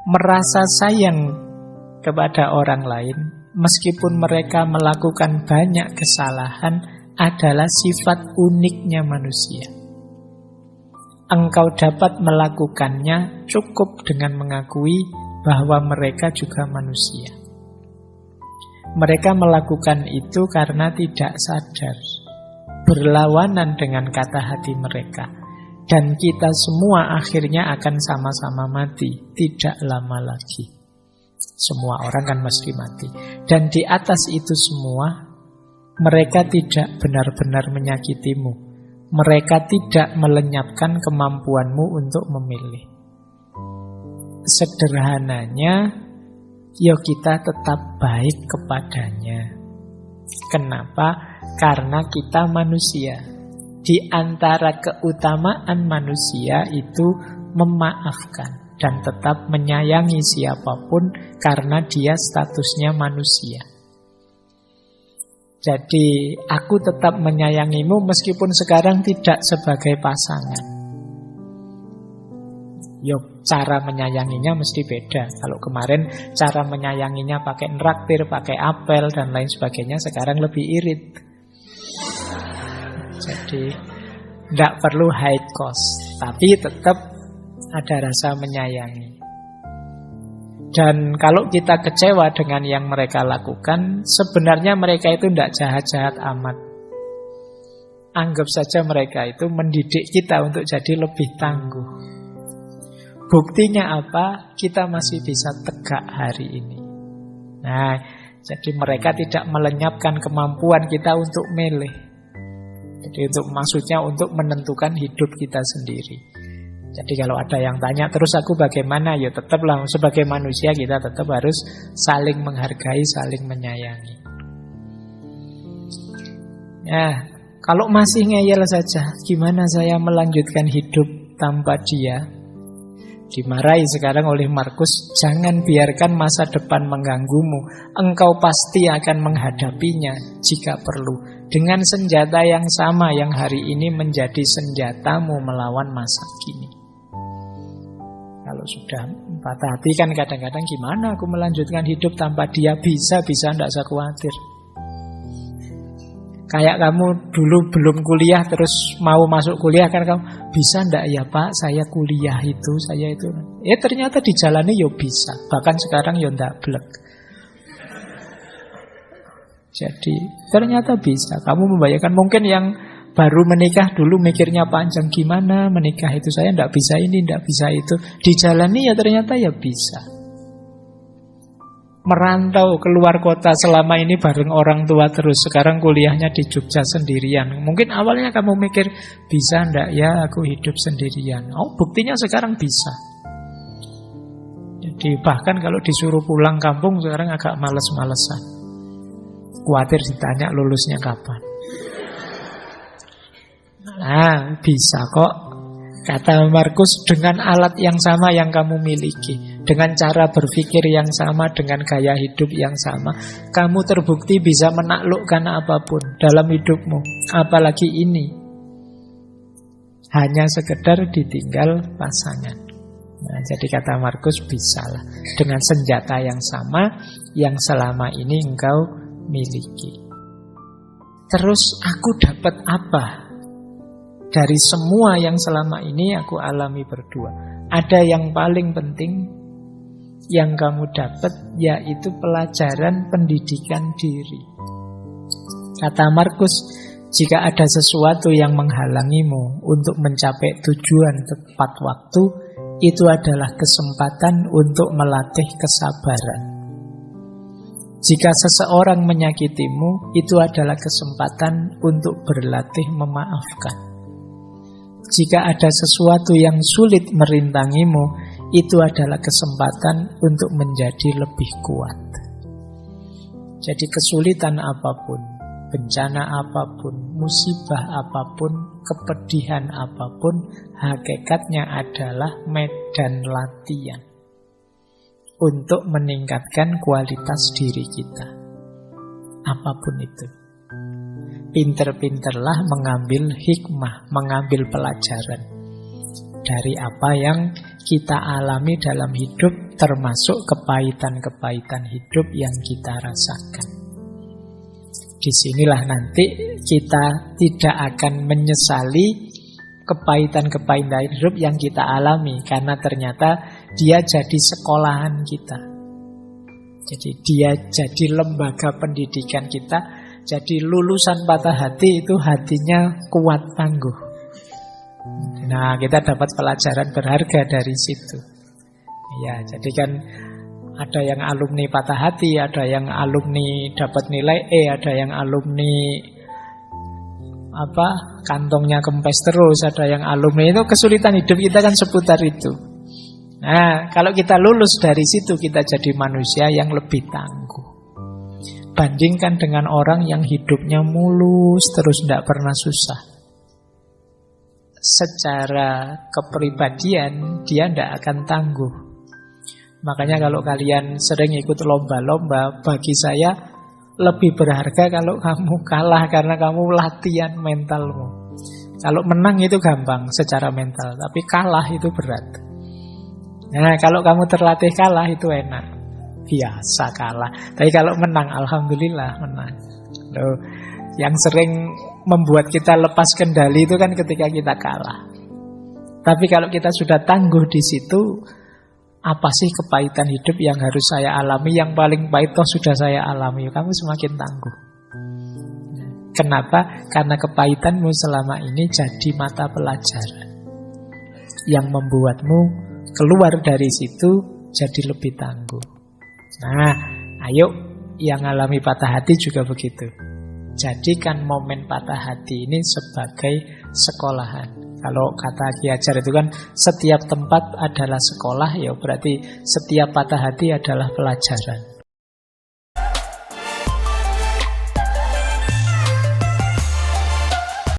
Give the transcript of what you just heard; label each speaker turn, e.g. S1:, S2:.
S1: merasa sayang kepada orang lain, meskipun mereka melakukan banyak kesalahan, adalah sifat uniknya manusia. Engkau dapat melakukannya cukup dengan mengakui bahwa mereka juga manusia. Mereka melakukan itu karena tidak sadar, berlawanan dengan kata hati mereka. Dan kita semua akhirnya akan sama-sama mati, tidak lama lagi. Semua orang kan mesti mati. Dan di atas itu semua, mereka tidak benar-benar menyakitimu. Mereka tidak melenyapkan kemampuanmu untuk memilih. Sederhananya, ya kita tetap baik kepadanya. Kenapa? Karena kita manusia. Di antara keutamaan manusia itu memaafkan dan tetap menyayangi siapapun karena dia statusnya manusia. Jadi aku tetap menyayangimu meskipun sekarang tidak sebagai pasangan. Yuk, cara menyayanginya mesti beda. Kalau kemarin cara menyayanginya pakai nraktir, pakai apel dan lain sebagainya, sekarang lebih irit. Jadi tidak perlu high cost, tapi tetap ada rasa menyayangi. Dan kalau kita kecewa dengan yang mereka lakukan, sebenarnya mereka itu tidak jahat-jahat amat. Anggap saja mereka itu mendidik kita untuk jadi lebih tangguh. Buktinya apa? Kita masih bisa tegak hari ini. Nah, jadi mereka tidak melenyapkan kemampuan kita untuk milih. Jadi maksudnya untuk menentukan hidup kita sendiri. Jadi kalau ada yang tanya terus aku bagaimana, ya tetaplah sebagai manusia kita tetap harus saling menghargai, saling menyayangi. Ya, kalau masih ngeyel saja, gimana saya melanjutkan hidup tanpa dia? Dimarahi sekarang oleh Markus, jangan biarkan masa depan mengganggumu. Engkau pasti akan menghadapinya jika perlu, dengan senjata yang sama yang hari ini menjadi senjatamu melawan masa kini. Kalau sudah patah hati kan kadang-kadang gimana aku melanjutkan hidup tanpa dia? Bisa, tidak usah khawatir. Kayak kamu dulu belum kuliah terus mau masuk kuliah kan kamu, bisa ndak ya Pak saya kuliah itu, saya itu. Ternyata dijalani ya bisa. Bahkan sekarang ya ndak blek. Jadi ternyata bisa. Kamu membayangkan mungkin yang baru menikah dulu mikirnya panjang, gimana menikah itu saya ndak bisa ini, ndak bisa itu. Dijalani ya ternyata ya bisa. Merantau keluar kota selama ini bareng orang tua terus, sekarang kuliahnya di Jogja sendirian. Mungkin awalnya kamu mikir, bisa ndak ya aku hidup sendirian. Oh, buktinya sekarang bisa. Jadi bahkan kalau disuruh pulang kampung sekarang agak males-malesan. Khawatir ditanya lulusnya kapan. Nah, bisa kok. Kata Markus, dengan alat yang sama yang kamu miliki, dengan cara berpikir yang sama, dengan gaya hidup yang sama, kamu terbukti bisa menaklukkan apapun dalam hidupmu. Apalagi ini, hanya sekedar ditinggal pasangan. Nah, jadi kata Markus, bisalah dengan senjata yang sama yang selama ini engkau miliki. Terus aku dapat apa dari semua yang selama ini aku alami berdua? Ada yang paling penting yang kamu dapat, yaitu pelajaran pendidikan diri. Kata Markus, jika ada sesuatu yang menghalangimu untuk mencapai tujuan tepat waktu, itu adalah kesempatan untuk melatih kesabaran. Jika seseorang menyakitimu, itu adalah kesempatan untuk berlatih memaafkan. Jika ada sesuatu yang sulit merintangimu, itu adalah kesempatan untuk menjadi lebih kuat. Jadi kesulitan apapun, bencana apapun, musibah apapun, kepedihan apapun, hakikatnya adalah medan latihan untuk meningkatkan kualitas diri kita. Apapun itu. Pinter-pinterlah mengambil hikmah, mengambil pelajaran. dari apa yang kita alami dalam hidup, termasuk kepahitan-kepahitan hidup yang kita rasakan. Disinilah nanti kita tidak akan menyesali kepahitan-kepahitan hidup yang kita alami, karena ternyata dia jadi sekolahan kita. Jadi dia jadi lembaga pendidikan kita. Jadi lulusan patah hati itu hatinya kuat tangguh. Nah, kita dapat pelajaran berharga dari situ. Ya, jadi kan ada yang alumni patah hati, ada yang alumni dapat nilai E, ada yang alumni kantongnya kempes terus, ada yang alumni itu kesulitan hidup kita kan seputar itu. Nah, kalau kita lulus dari situ, kita jadi manusia yang lebih tangguh. Bandingkan dengan orang yang hidupnya mulus terus, tidak pernah susah. Secara kepribadian dia tidak akan tangguh. Makanya kalau kalian sering ikut lomba-lomba, bagi saya lebih berharga kalau kamu kalah, karena kamu latihan mentalmu. Kalau menang itu gampang secara mental, tapi kalah itu berat. Nah, kalau kamu terlatih kalah itu enak, biasa kalah. Tapi kalau menang, alhamdulillah menang. Loh, yang sering membuat kita lepas kendali itu kan ketika kita kalah. Tapi kalau kita sudah tangguh di situ, apa sih kepahitan hidup yang harus saya alami? Yang paling pahit toh sudah saya alami. Kamu semakin tangguh. Kenapa? Karena kepahitanmu selama ini jadi mata pelajaran yang membuatmu keluar dari situ jadi lebih tangguh. Nah, ayo yang alami patah hati juga begitu. Jadikan momen patah hati ini sebagai sekolahan. Kalau kata Ki Hajar itu kan setiap tempat adalah sekolah, ya berarti setiap patah hati adalah pelajaran.